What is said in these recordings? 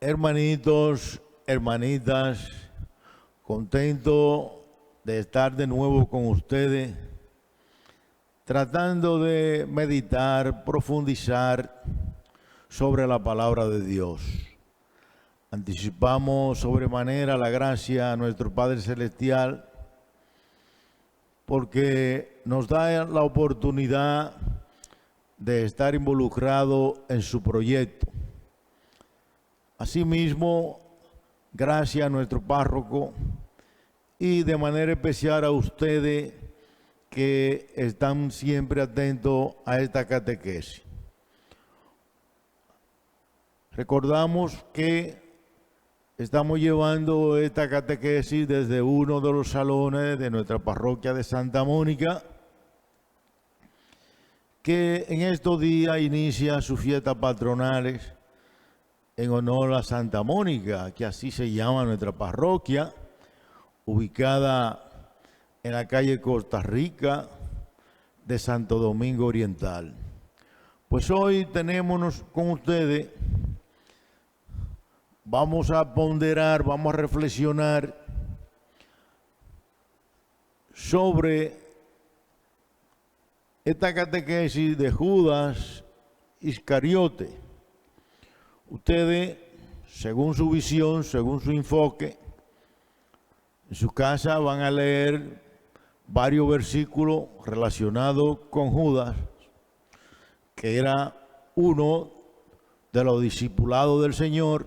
Hermanitos, hermanitas, contento de estar de nuevo con ustedes, tratando de meditar, profundizar sobre la palabra de Dios. Anticipamos sobremanera la gracia a nuestro Padre Celestial porque nos da la oportunidad de estar involucrado en su proyecto. Asimismo, gracias a nuestro párroco y de manera especial a ustedes que están siempre atentos a esta catequesis. Recordamos que estamos llevando esta catequesis desde uno de los salones de nuestra parroquia de Santa Mónica, que en estos días inicia sus fiestas patronales en honor a Santa Mónica, que así se llama nuestra parroquia, ubicada en la calle Costa Rica de Santo Domingo Oriental. Pues hoy tenemos con ustedes, vamos a ponderar, vamos a reflexionar sobre esta catequesis de Judas Iscariote. Ustedes, según su visión, según su enfoque, en su casa van a leer varios versículos relacionados con Judas, que era uno de los discipulados del Señor,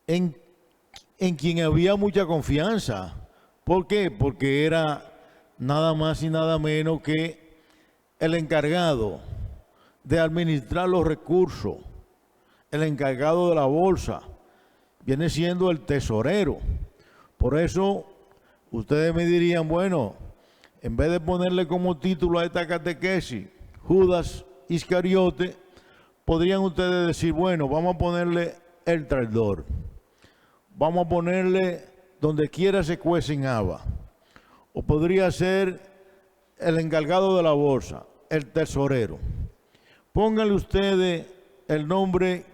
en quien había mucha confianza. ¿Por qué? Porque era nada más y nada menos que el encargado de administrar los recursos, el encargado de la bolsa, viene siendo el tesorero. Por eso ustedes me dirían, bueno, en vez de ponerle como título a esta catequesis Judas Iscariote, podrían ustedes decir, bueno, vamos a ponerle el traidor, vamos a ponerle donde quiera se cuecen habas, o podría ser el encargado de la bolsa, el tesorero. Pónganle ustedes el nombre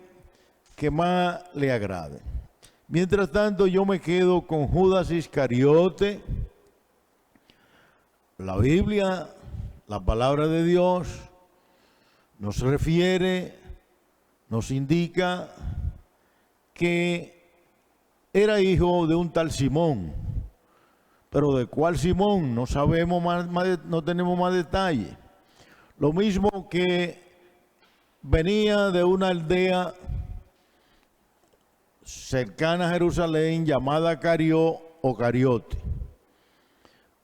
que más le agrade. Mientras tanto, yo me quedo con Judas Iscariote. La Biblia, la palabra de Dios, nos refiere, nos indica que era hijo de un tal Simón. Pero de cuál Simón no sabemos no tenemos más detalles. Lo mismo que venía de una aldea cercana a Jerusalén llamada Carió o Cariote.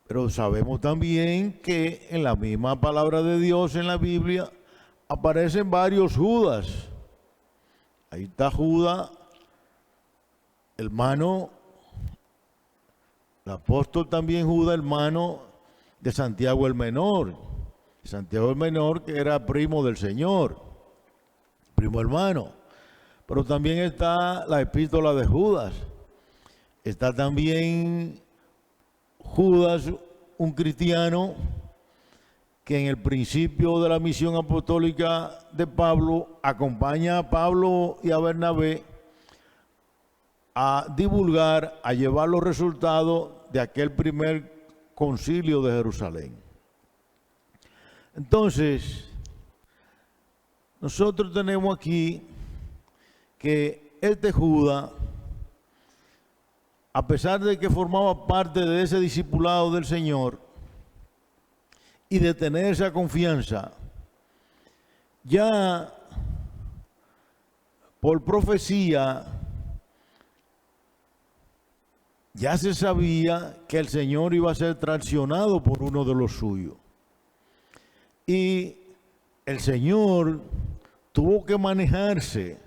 Pero sabemos también que en la misma palabra de Dios en la Biblia aparecen varios Judas. Ahí está Judas, hermano, el apóstol también Judas, hermano de Santiago el Menor. Santiago el Menor, que era primo del Señor, primo hermano. Pero también está la epístola de Judas. Está también Judas, un cristiano que en el principio de la misión apostólica de Pablo acompaña a Pablo y a Bernabé a divulgar, a llevar los resultados de aquel primer concilio de Jerusalén. Entonces, nosotros tenemos aquí que este Judas, a pesar de que formaba parte de ese discipulado del Señor y de tener esa confianza, ya por profecía, ya se sabía que el Señor iba a ser traicionado por uno de los suyos. Y el Señor tuvo que manejarse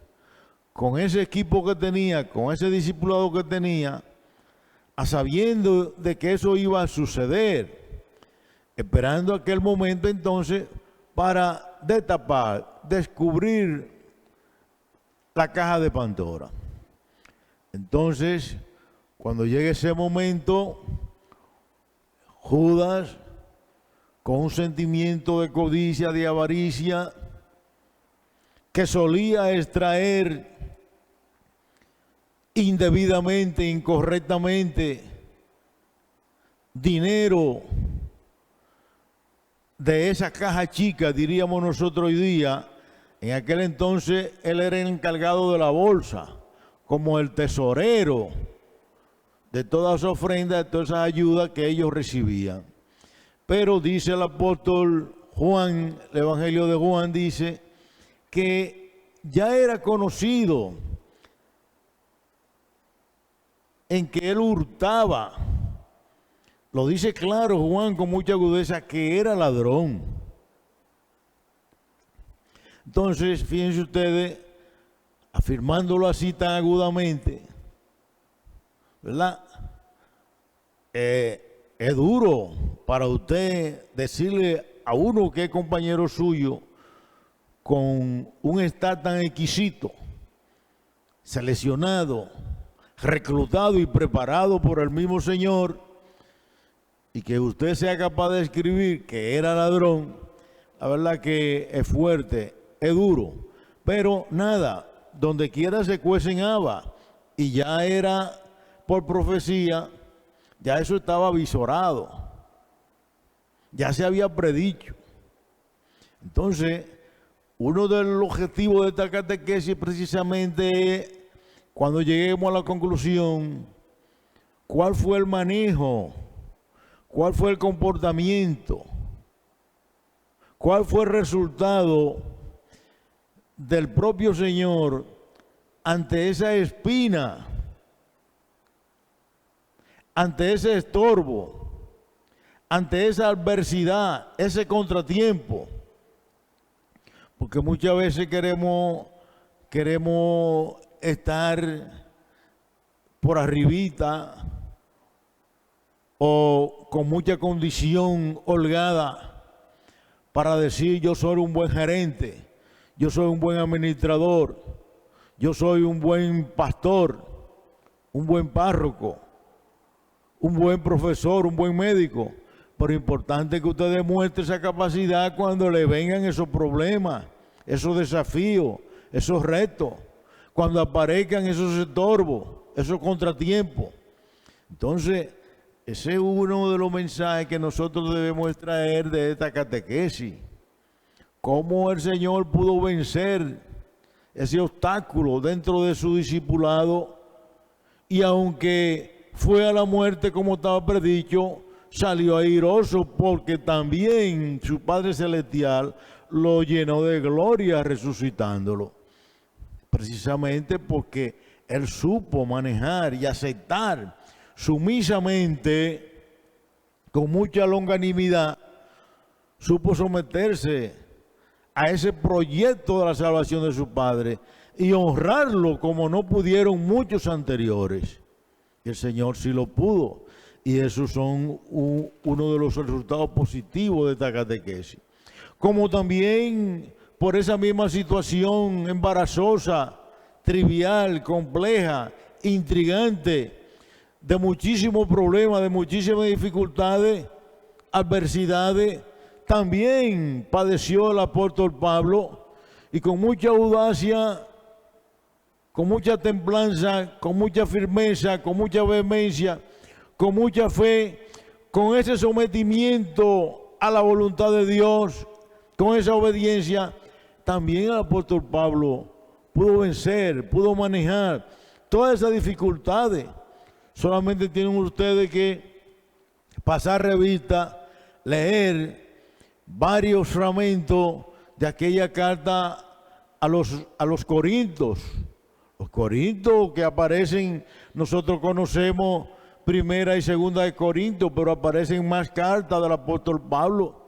con ese equipo que tenía, con ese discipulado que tenía, a sabiendo de que eso iba a suceder, esperando aquel momento entonces para destapar, descubrir la caja de Pandora. Entonces, cuando llegue ese momento, Judas, con un sentimiento de codicia, de avaricia, que solía extraer indebidamente, incorrectamente, dinero de esa caja chica, diríamos nosotros hoy día. En aquel entonces él era el encargado de la bolsa, como el tesorero de todas esas ofrendas, de todas esas ayudas que ellos recibían. Pero dice el apóstol Juan, el Evangelio de Juan dice que ya era conocido en que él hurtaba. Lo dice claro Juan con mucha agudeza, que era ladrón. Entonces, fíjense ustedes, afirmándolo así tan agudamente, ¿verdad? Es duro para usted decirle a uno que es compañero suyo con un estar tan exquisito, seleccionado, reclutado y preparado por el mismo Señor, y que usted sea capaz de escribir que era ladrón. La verdad que es fuerte, es duro, pero nada, donde quiera se cuecen habas, y ya era por profecía, ya eso estaba visorado, ya se había predicho. Entonces, uno de los objetivos de esta catequesis precisamente es, cuando lleguemos a la conclusión, ¿cuál fue el manejo? ¿Cuál fue el comportamiento? ¿Cuál fue el resultado del propio Señor ante esa espina, ante ese estorbo, ante esa adversidad, ese contratiempo? Porque muchas veces queremos estar por arribita o con mucha condición holgada para decir: yo soy un buen gerente, yo soy un buen administrador, yo soy un buen pastor, un buen párroco, un buen profesor, un buen médico. Pero es importante que usted demuestre esa capacidad cuando le vengan esos problemas, esos desafíos, esos retos, cuando aparezcan esos estorbos, esos contratiempos. Entonces, ese es uno de los mensajes que nosotros debemos extraer de esta catequesis. Cómo el Señor pudo vencer ese obstáculo dentro de su discipulado, y aunque fue a la muerte como estaba predicho, salió airoso, porque también su Padre Celestial lo llenó de gloria resucitándolo. Precisamente porque él supo manejar y aceptar sumisamente, con mucha longanimidad, supo someterse a ese proyecto de la salvación de su Padre y honrarlo como no pudieron muchos anteriores. El Señor sí lo pudo, y esos son uno de los resultados positivos de esta catequesis. Como también por esa misma situación embarazosa, trivial, compleja, intrigante, de muchísimos problemas, de muchísimas dificultades, adversidades, también padeció el apóstol Pablo, y con mucha audacia, con mucha templanza, con mucha firmeza, con mucha vehemencia, con mucha fe, con ese sometimiento a la voluntad de Dios, con esa obediencia, también el apóstol Pablo pudo vencer, pudo manejar todas esas dificultades. Solamente tienen ustedes que pasar revista, leer varios fragmentos de aquella carta a los Corintios. Los Corintios que aparecen, nosotros conocemos Primera y Segunda de Corintios, pero aparecen más cartas del apóstol Pablo.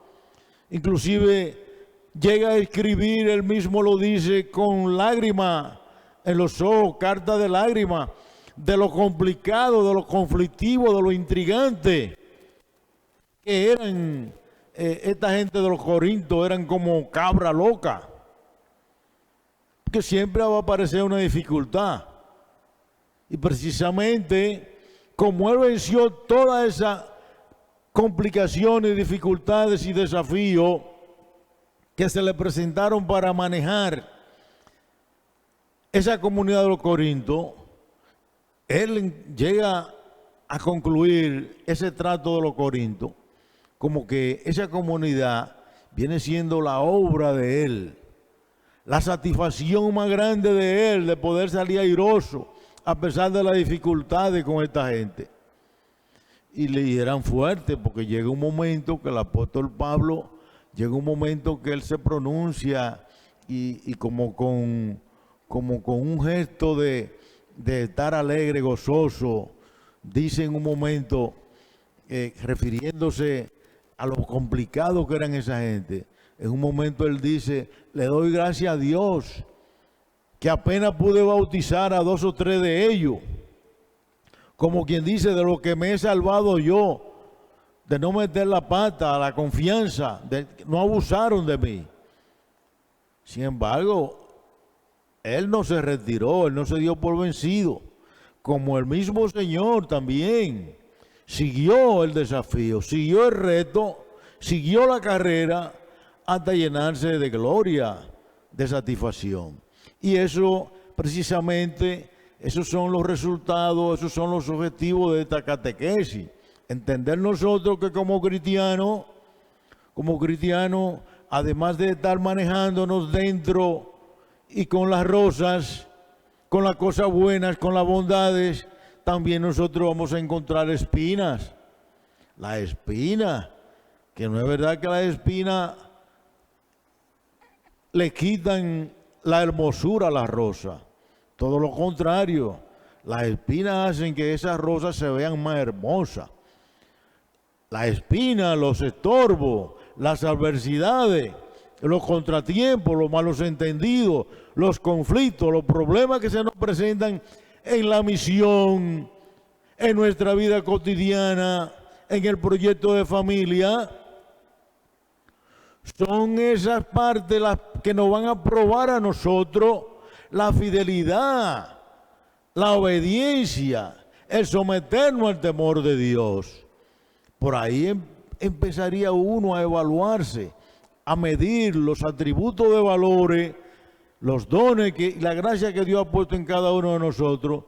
Inclusive llega a escribir, él mismo lo dice, con lágrimas en los ojos, cartas de lágrimas, de lo complicado, de lo conflictivo, de lo intrigante que eran esta gente de los Corintios. Eran como cabra loca, que siempre va a aparecer una dificultad, y precisamente como él venció todas esas complicaciones, dificultades y desafíos que se le presentaron para manejar esa comunidad de los Corintios, él llega a concluir ese trato de los Corintios como que esa comunidad viene siendo la obra de él, la satisfacción más grande de él, de poder salir airoso a pesar de las dificultades con esta gente. Y le eran fuertes, porque llega un momento que el apóstol Pablo, llega un momento que él se pronuncia y como con un gesto de estar alegre, gozoso, dice en un momento, refiriéndose a lo complicado que eran esa gente, en un momento él dice: le doy gracias a Dios que apenas pude bautizar a 2 o 3 de ellos, como quien dice, de lo que me he salvado yo, de no meter la pata, la confianza, no abusaron de mí. Sin embargo, él no se retiró, él no se dio por vencido, como el mismo Señor también siguió el desafío, siguió el reto, siguió la carrera hasta llenarse de gloria, de satisfacción. Y eso, precisamente, esos son los resultados, esos son los objetivos de esta catequesis. Entender nosotros que como cristianos, además de estar manejándonos dentro y con las rosas, con las cosas buenas, con las bondades, también nosotros vamos a encontrar espinas. La espina, que no es verdad que la espina le quitan la hermosura a la rosa. Todo lo contrario, las espinas hacen que esas rosas se vean más hermosas. La espina, los estorbos, las adversidades, los contratiempos, los malos entendidos, los conflictos, los problemas que se nos presentan en la misión, en nuestra vida cotidiana, en el proyecto de familia, son esas partes las que nos van a probar a nosotros la fidelidad, la obediencia, el someternos al temor de Dios. Por ahí empezaría uno a evaluarse, a medir los atributos de valores, los dones y la gracia que Dios ha puesto en cada uno de nosotros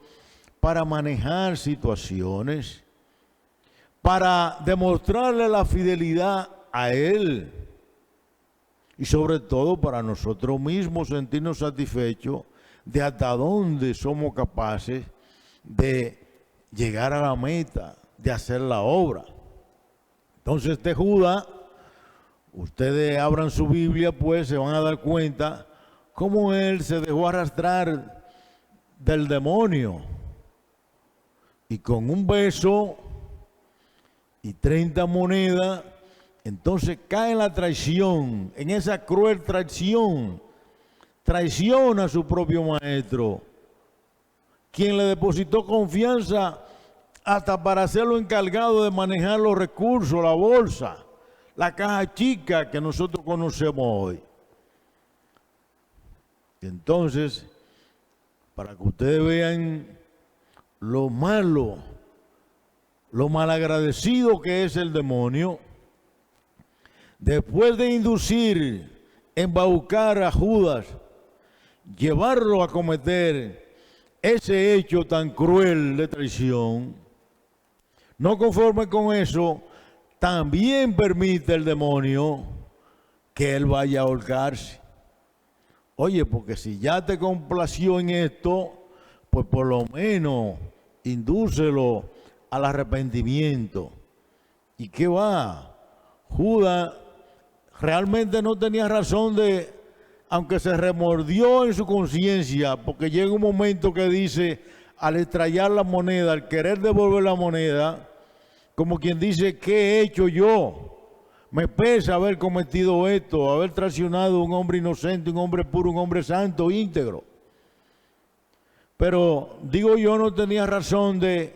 para manejar situaciones, para demostrarle la fidelidad a Él y sobre todo para nosotros mismos sentirnos satisfechos de hasta dónde somos capaces de llegar a la meta, de hacer la obra. Entonces este Judas, ustedes abran su Biblia, pues se van a dar cuenta cómo él se dejó arrastrar del demonio y con un beso y 30 monedas, entonces cae en la traición, en esa cruel traición, traiciona a su propio maestro, quien le depositó confianza hasta para hacerlo encargado de manejar los recursos, la bolsa, la caja chica que nosotros conocemos hoy. Entonces, para que ustedes vean lo malo, lo malagradecido que es el demonio, después de inducir, embaucar a Judas, llevarlo a cometer ese hecho tan cruel de traición, no conforme con eso, también permite el demonio que él vaya a ahorcarse. Oye, porque si ya te complació en esto, pues por lo menos indúcelo al arrepentimiento. ¿Y qué va? Judas realmente no tenía razón de, aunque se remordió en su conciencia, porque llega un momento que dice, al extraer la moneda, al querer devolver la moneda, como quien dice, ¿qué he hecho yo? Me pesa haber cometido esto, haber traicionado a un hombre inocente, un hombre puro, un hombre santo, íntegro. Pero digo yo, no tenía razón de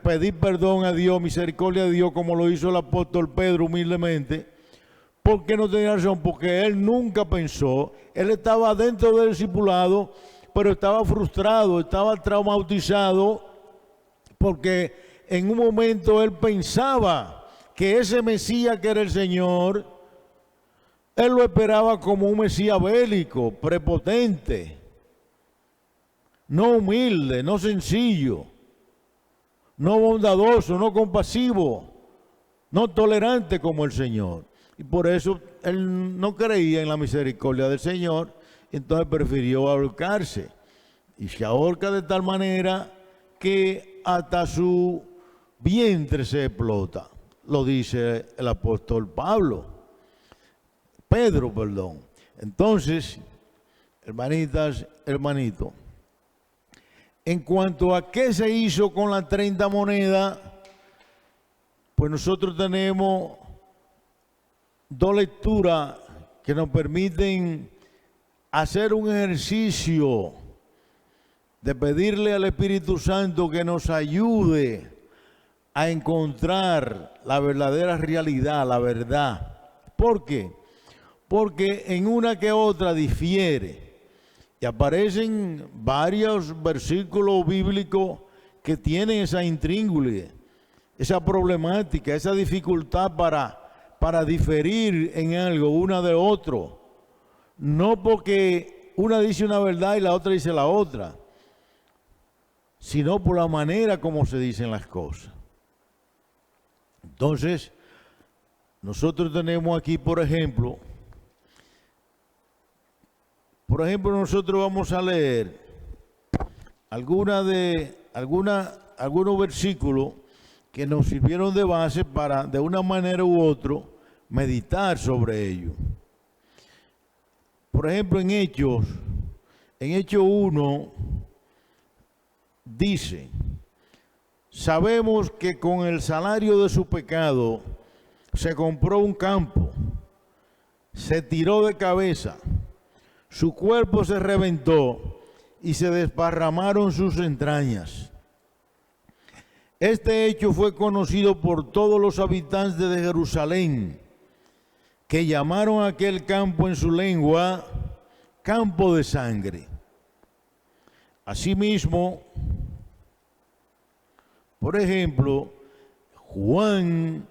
pedir perdón a Dios, misericordia a Dios, como lo hizo el apóstol Pedro humildemente. ¿Por qué no tenía razón? Porque él nunca pensó, él estaba dentro del discipulado, pero estaba frustrado, estaba traumatizado, porque en un momento él pensaba que ese Mesías que era el Señor, él lo esperaba como un Mesías bélico, prepotente. no humilde, no sencillo, no bondadoso, no compasivo, no tolerante como el Señor. Y por eso él no creía en la misericordia del Señor, entonces prefirió ahorcarse. Y se ahorca de tal manera que hasta su vientre se explota. Lo dice el apóstol Pedro. Entonces, hermanitas, hermanito, en cuanto a qué se hizo con las 30 monedas, pues nosotros tenemos dos lecturas que nos permiten hacer un ejercicio de pedirle al Espíritu Santo que nos ayude a encontrar la verdadera realidad, la verdad. ¿Por qué? Porque en una que otra difiere y aparecen varios versículos bíblicos que tienen esa intríngulis, esa problemática, esa dificultad para diferir en algo una de otro. No porque una dice una verdad y la otra dice la otra, sino por la manera como se dicen las cosas. Entonces, nosotros tenemos aquí, por ejemplo, nosotros vamos a leer algunos versículos que nos sirvieron de base para, de una manera u otra, meditar sobre ello. Por ejemplo, en Hechos 1, dice: sabemos que con el salario de su pecado se compró un campo, se tiró de cabeza, su cuerpo se reventó y se desparramaron sus entrañas. Este hecho fue conocido por todos los habitantes de Jerusalén, que llamaron a aquel campo en su lengua campo de sangre. Asimismo, por ejemplo, Juan,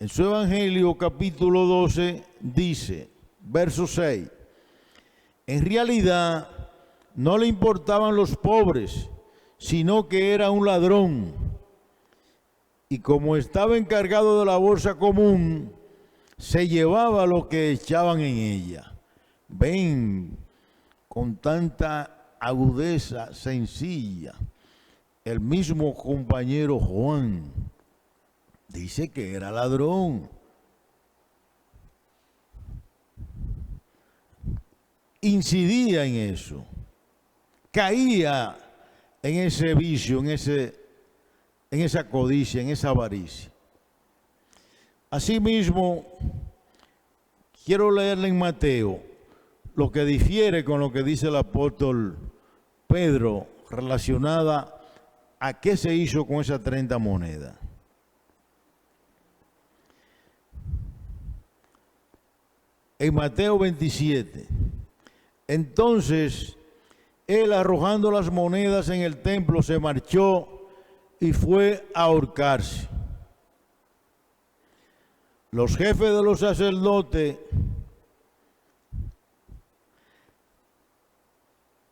en su Evangelio capítulo 12, dice, verso 6, en realidad no le importaban los pobres, sino que era un ladrón. Y como estaba encargado de la bolsa común, se llevaba lo que echaban en ella. Ven, con tanta agudeza sencilla, el mismo compañero Juan dice que era ladrón. Incidía en eso, caía en ese vicio, en esa codicia, en esa avaricia. Asimismo, quiero leerle en Mateo lo que difiere con lo que dice el apóstol Pedro relacionada a qué se hizo con esas 30 monedas. En Mateo 27, entonces él, arrojando las monedas en el templo, se marchó y fue a ahorcarse. Los jefes de los sacerdotes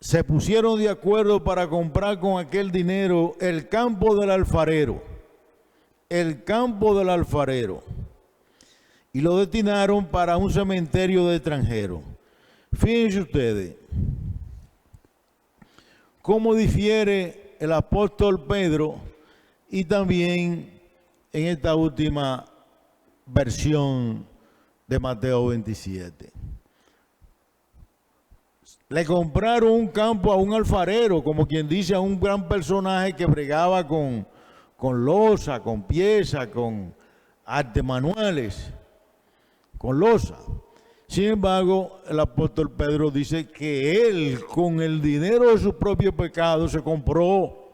se pusieron de acuerdo para comprar con aquel dinero el campo del alfarero, y lo destinaron para un cementerio de extranjeros. Fíjense ustedes cómo difiere el apóstol Pedro y también en esta última versión de Mateo 27. Le compraron un campo a un alfarero, como quien dice, a un gran personaje que bregaba con loza, con pieza, con artes manuales, con loza. Sin embargo, el apóstol Pedro dice que él, con el dinero de su propio pecado, se compró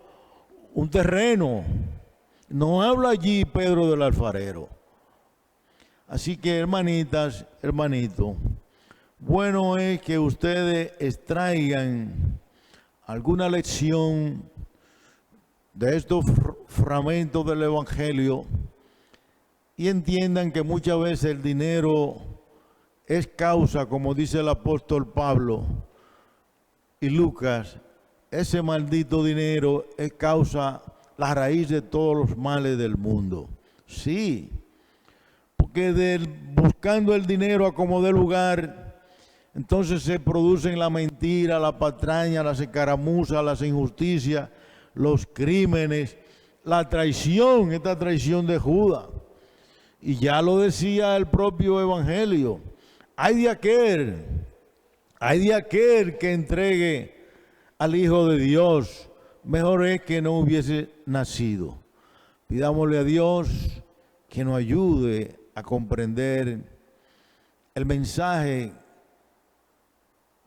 un terreno. No habla allí Pedro del alfarero. Así que, hermanitas, hermanitos, bueno es que ustedes extraigan alguna lección de estos fragmentos del Evangelio y entiendan que muchas veces el dinero es causa, como dice el apóstol Pablo y Lucas, ese maldito dinero es causa, la raíz de todos los males del mundo. Sí, porque buscando el dinero a como dé lugar, entonces se producen la mentira, la patraña, las escaramuzas, las injusticias, los crímenes, la traición, esta traición de Judas. Y ya lo decía el propio Evangelio. Hay de aquel que entregue al Hijo de Dios. Mejor es que no hubiese nacido. Pidámosle a Dios que nos ayude a comprender el mensaje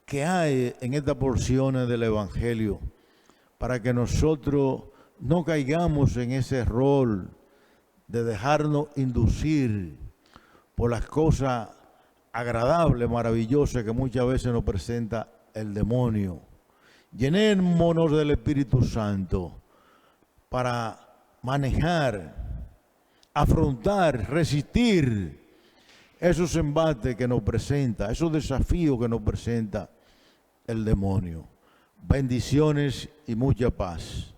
que hay en esta porción del Evangelio, para que nosotros no caigamos en ese error de dejarnos inducir por las cosas agradables, maravillosas que muchas veces nos presenta el demonio. Llenémonos del Espíritu Santo para manejar, afrontar, resistir esos embates que nos presenta, esos desafíos que nos presenta el demonio. Bendiciones y mucha paz.